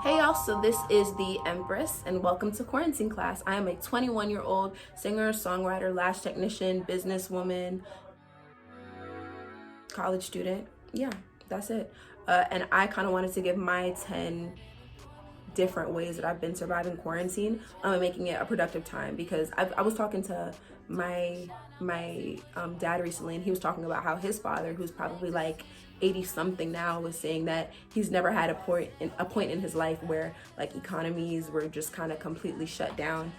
Hey y'all, so this is the Empress and welcome to quarantine class. I am a 21-year-old singer, songwriter, lash technician, businesswoman, college student. Yeah, that's it. And I kind of wanted to give my 10 different ways that I've been surviving quarantine and making it a productive time, because I was talking to my dad recently, and he was talking about how his father, who's probably like 80 something now, was saying that he's never had a point in his life where like economies were just kind of completely shut down.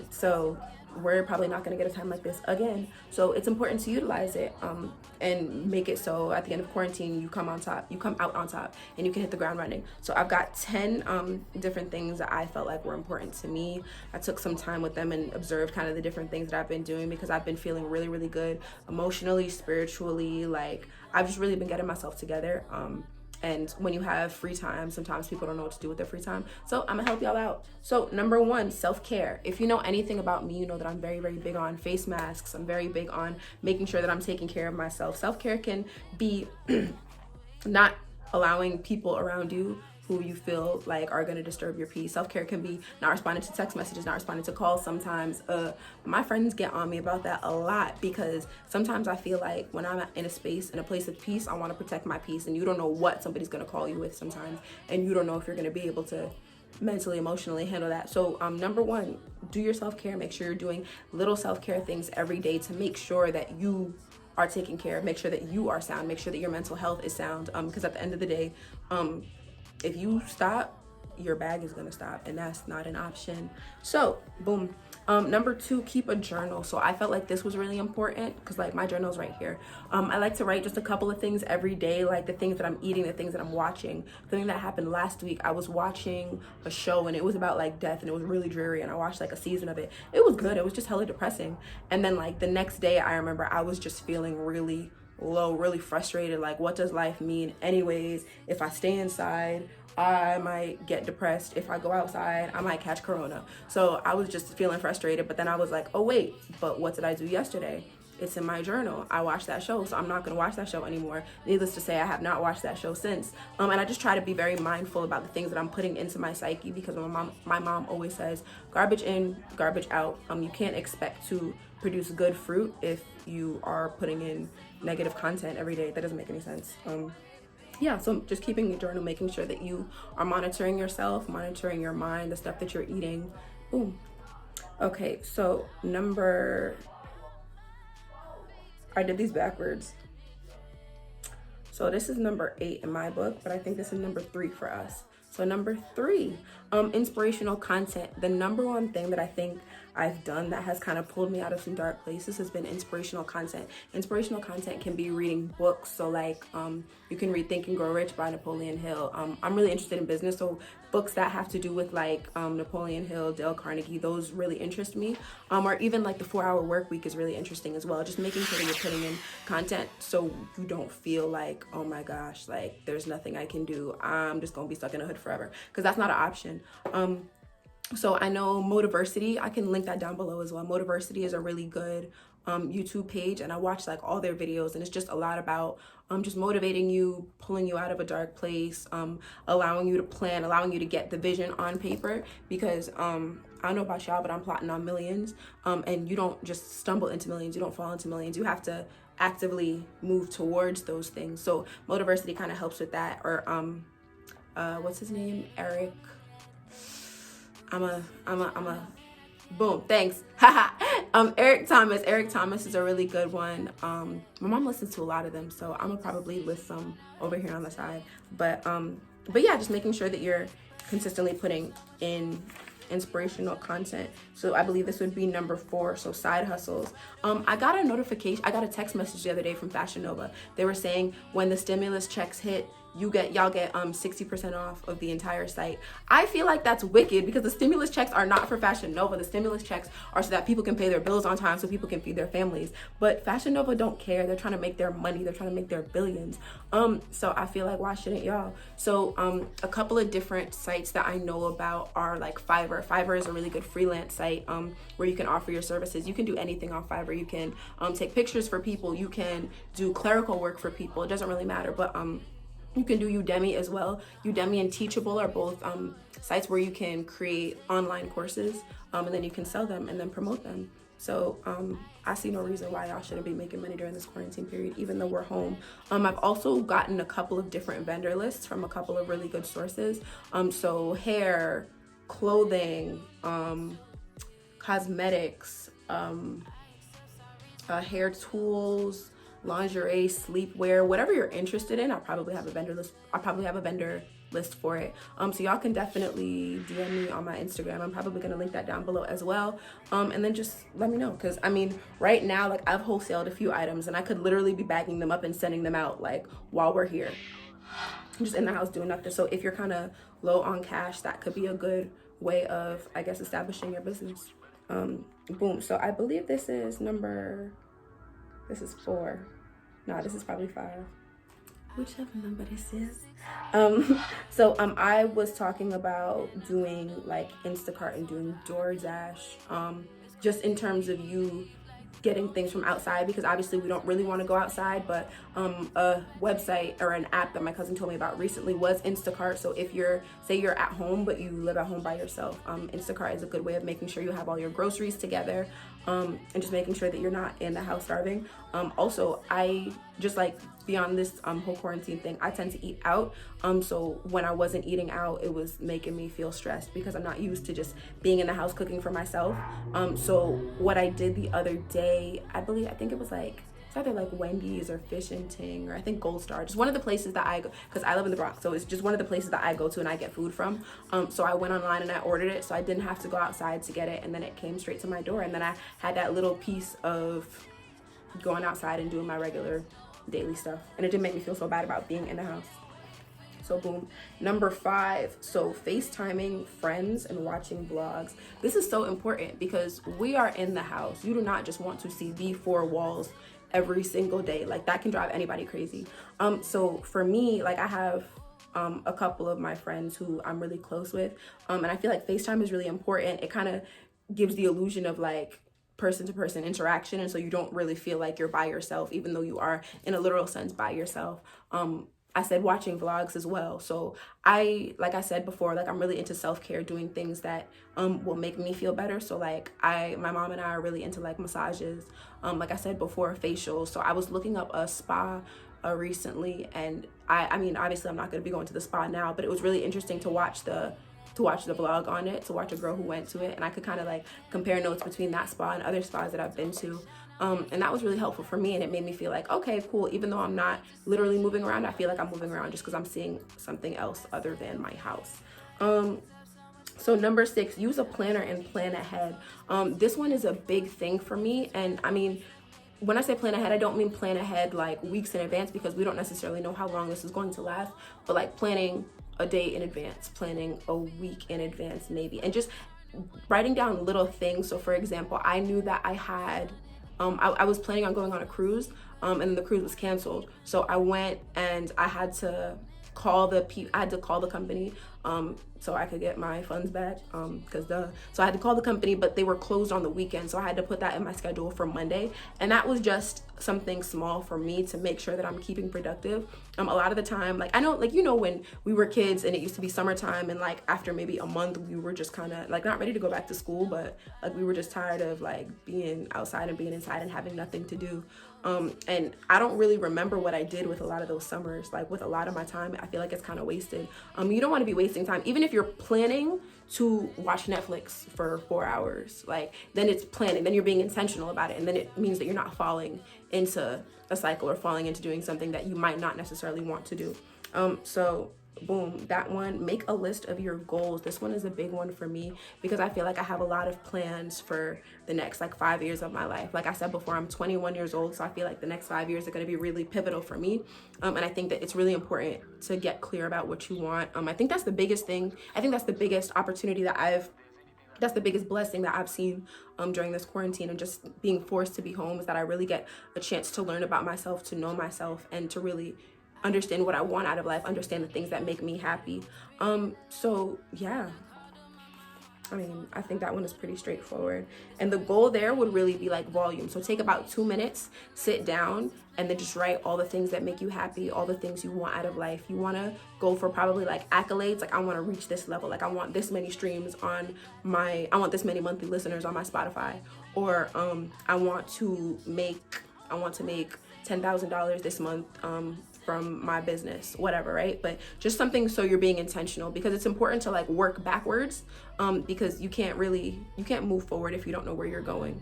So we're probably not going to get a time like this again. So it's important to utilize it and make it so at the end of quarantine you come out on top, and you can hit the ground running. So I've got 10 different things that I felt like were important to me. I took some time with them and observed kind of the different things that I've been doing, because I've been feeling really, really good emotionally, spiritually. Like, I've just really been getting myself together. And when you have free time, sometimes people don't know what to do with their free time. So I'm gonna help y'all out. So number one, self-care. If you know anything about me, you know that I'm very, very big on face masks. I'm very big on making sure that I'm taking care of myself. Self-care can be not allowing people around you who you feel like are going to disturb your peace. Self-care can be not responding to text messages, not responding to calls sometimes. My friends get on me about that a lot, because sometimes I feel like when I'm in a place of peace, I want to protect my peace, and you don't know what somebody's going to call you with sometimes, and you don't know if you're going to be able to mentally, emotionally handle that. So number one, do your self-care. Make sure you're doing little self-care things every day to make sure that you are taken care of, make sure that you are sound, make sure that your mental health is sound, because at the end of the day, if you stop, your bag is gonna stop, and that's not an option. So boom. Number two, keep a journal. So I felt like this was really important, because like my journal's right here. I like to write just a couple of things every day, like the things that I'm eating, the things that I'm watching. The thing that happened last week, I was watching a show and it was about like death, and it was really dreary, and I watched like a season of it. It was good, it was just hella depressing. And then like the next day, I remember I was just feeling really low, really frustrated. Like, what does life mean anyways? If I stay inside, I might get depressed. If I go outside, I might catch corona. So I was just feeling frustrated, but then I was like, oh wait, but what did I do yesterday? It's in my journal. I watched that show, so I'm not gonna watch that show anymore. Needless to say, I have not watched that show since. And I just try to be very mindful about the things that I'm putting into my psyche, because my mom always says, garbage in, garbage out. You can't expect to produce good fruit if you are putting in negative content every day. That doesn't make any sense. Yeah, so just keeping a journal, making sure that you are monitoring yourself, monitoring your mind, the stuff that you're eating. Boom. Okay, so I did these backwards. So this is number 8 in my book, but I think this is number 3 for us. So number 3, inspirational content. The number one thing that I think I've done that has kind of pulled me out of some dark places has been inspirational content. Inspirational content can be reading books. So like you can read Think and Grow Rich by Napoleon Hill. I'm really interested in business, so books that have to do with like Napoleon Hill, Dale Carnegie, those really interest me. Or even like the 4-Hour Work Week is really interesting as well. Just making sure that you're putting in content so you don't feel like, oh my gosh, like there's nothing I can do. I'm just gonna be stuck in a hood forever, because that's not an option. So I know Motiversity, I can link that down below as well. Motiversity is a really good YouTube page, and I watch like all their videos, and it's just a lot about just motivating you, pulling you out of a dark place, allowing you to plan, allowing you to get the vision on paper, because I don't know about y'all, but I'm plotting on millions, and you don't just stumble into millions, you don't fall into millions, you have to actively move towards those things. So Motiversity kind of helps with that. Or what's his name? Eric. Boom, thanks. Eric Thomas is a really good one. My mom listens to a lot of them, so I'm gonna probably list some over here on the side. But yeah, just making sure that you're consistently putting in inspirational content. So I believe this would be number 4. So side hustles. I got a text message the other day from Fashion Nova. They were saying when the stimulus checks hit, y'all get 60% off of the entire site. I feel like that's wicked, because the stimulus checks are not for Fashion Nova. The stimulus checks are so that people can pay their bills on time, so people can feed their families. But Fashion Nova don't care. They're trying to make their money. They're trying to make their billions. So I feel like, why shouldn't y'all? So a couple of different sites that I know about are like Fiverr. Fiverr is a really good freelance site where you can offer your services. You can do anything on Fiverr. You can take pictures for people. You can do clerical work for people. It doesn't really matter, but You can do Udemy as well. Udemy and Teachable are both sites where you can create online courses, and then you can sell them and then promote them. So I see no reason why y'all shouldn't be making money during this quarantine period, even though we're home. I've also gotten a couple of different vendor lists from a couple of really good sources. So hair, clothing, cosmetics, hair tools, lingerie, sleepwear, whatever you're interested in. I'll probably have a vendor list for it. So y'all can definitely DM me on my Instagram. I'm probably gonna link that down below as well. And then just let me know, because I mean, right now, like, I've wholesaled a few items and I could literally be bagging them up and sending them out like while we're here, just in the house doing nothing. So if you're kind of low on cash, that could be a good way of, I guess, establishing your business. Boom. So I believe this is 4. No, this is probably 5. Whichever number this is. So I was talking about doing like Instacart and doing DoorDash, just in terms of you getting things from outside, because obviously we don't really want to go outside, but a website or an app that my cousin told me about recently was Instacart. So if say you're at home but you live at home by yourself, Instacart is a good way of making sure you have all your groceries together, and just making sure that you're not in the house starving. Also, I just, like, beyond this whole quarantine thing, I tend to eat out. So when I wasn't eating out, it was making me feel stressed because I'm not used to just being in the house cooking for myself. So what I did the other day, I think it was like, it's either like Wendy's or Fish and Ting, or I think Gold Star, just one of the places that I go, because I live in the Bronx, so it's just one of the places that I go to and I get food from. So I went online and I ordered it, so I didn't have to go outside to get it, and then it came straight to my door, and then I had that little piece of going outside and doing my regular daily stuff, and it didn't make me feel so bad about being in the house. So boom. Number 5, so FaceTiming friends and watching vlogs. This is so important because we are in the house. You do not just want to see the 4 walls every single day. Like, that can drive anybody crazy. So for me, like, I have a couple of my friends who I'm really close with, and I feel like FaceTime is really important. It kind of gives the illusion of like person-to-person interaction, and so you don't really feel like you're by yourself, even though you are in a literal sense by yourself. I said watching vlogs as well. So like I said before, like, I'm really into self-care, doing things that will make me feel better. So like my mom and I are really into like massages, like I said before, facials. So I was looking up a spa recently, and I mean, obviously I'm not going to be going to the spa now, but it was really interesting to watch the vlog on it, to watch a girl who went to it, and I could kind of like compare notes between that spa and other spas that I've been to. And that was really helpful for me, and it made me feel like, okay, cool, even though I'm not literally moving around, I feel like I'm moving around just because I'm seeing something else other than my house. So number 6, use a planner and plan ahead. This one is a big thing for me, and I mean, when I say plan ahead, I don't mean plan ahead like weeks in advance, because we don't necessarily know how long this is going to last, but like planning a day in advance, planning a week in advance maybe, and just writing down little things. So for example, I knew that I had I was planning on going on a cruise, and then the cruise was canceled. So I went and I had to call the company so I could get my funds back, so I had to call the company, but they were closed on the weekend, so I had to put that in my schedule for Monday. And that was just something small for me to make sure that I'm keeping productive. A lot of the time, like, I know, like, you know, when we were kids and it used to be summertime, and like after maybe a month we were just kind of like not ready to go back to school, but like we were just tired of like being outside and being inside and having nothing to do. And I don't really remember what I did with a lot of those summers. Like, with a lot of my time, I feel like it's kind of wasted. You don't want to be wasting time, even if you're planning to watch Netflix for 4 hours. Like, then it's planning, then you're being intentional about it, and then it means that you're not falling into a cycle or falling into doing something that you might not necessarily want to do. So boom, that one. Make a list of your goals. This one is a big one for me because I feel like I have a lot of plans for the next like 5 years of my life. Like I said before, I'm 21 years old, so I feel like the next 5 years are going to be really pivotal for me. And I think that it's really important to get clear about what you want. I think that's the biggest thing. I think that's the biggest opportunity that's the biggest blessing that I've seen during this quarantine and just being forced to be home, is that I really get a chance to learn about myself, to know myself, and to really understand what I want out of life, understand the things that make me happy. So yeah. I mean, I think that one is pretty straightforward. And the goal there would really be like volume. So take about 2 minutes, sit down, and then just write all the things that make you happy, all the things you want out of life. You want to go for probably like accolades. Like, I want to reach this level. Like, I want this many streams on I want this many monthly listeners on my Spotify. Or I want to make $10,000 this month from my business, whatever, right? But just something so you're being intentional, because it's important to like work backwards, because you can't move forward if you don't know where you're going.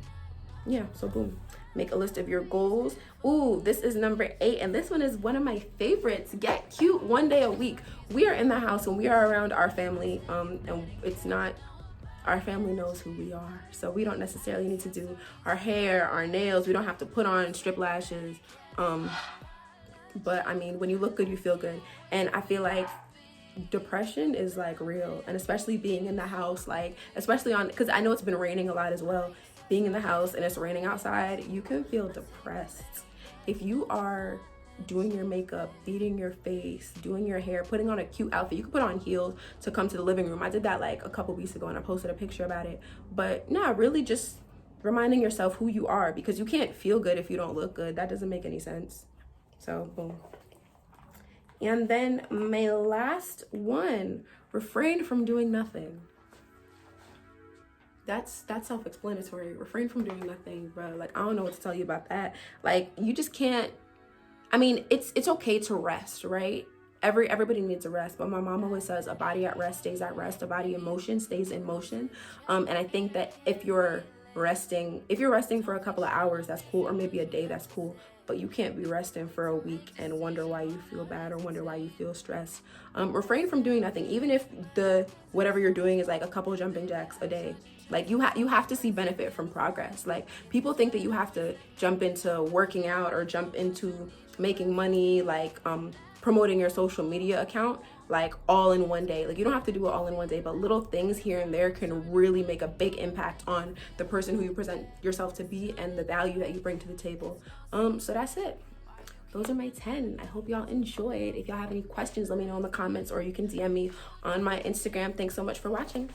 Yeah, so boom. Make a list of your goals. Ooh, this is number 8, and this one is one of my favorites. Get cute 1 day a week. We are in the house and we are around our family, and it's not, our family knows who we are, so we don't necessarily need to do our hair, our nails. We don't have to put on strip lashes. But I mean, when you look good, you feel good. And I feel like depression is like real, and especially being in the house, like especially because I know it's been raining a lot as well. Being in the house and it's raining outside, you can feel depressed. If you are doing your makeup, beating your face, doing your hair, putting on a cute outfit, you can put on heels to come to the living room. I did that like a couple weeks ago and I posted a picture about it. But no, really just reminding yourself who you are, because you can't feel good if you don't look good. That doesn't make any sense. So boom. And then my last one, refrain from doing nothing. That's self-explanatory. Refrain from doing nothing, bro. Like, I don't know what to tell you about that. Like, you just can't, I mean, it's okay to rest, right? Everybody needs a rest, but my mom always says a body at rest stays at rest, a body in motion stays in motion. And I think that if you're resting for a couple of hours, that's cool, or maybe a day, that's cool. But you can't be resting for a week and wonder why you feel bad or wonder why you feel stressed. Refrain from doing nothing, even if whatever you're doing is like a couple jumping jacks a day. Like, you have to see benefit from progress. Like, people think that you have to jump into working out or jump into making money, like promoting your social media account, like all in one day. Like, you don't have to do it all in one day, but little things here and there can really make a big impact on the person who you present yourself to be and the value that you bring to the table. So that's it. Those are my 10. I hope y'all enjoyed. If y'all have any questions, let me know in the comments, or you can DM me on my Instagram. Thanks so much for watching.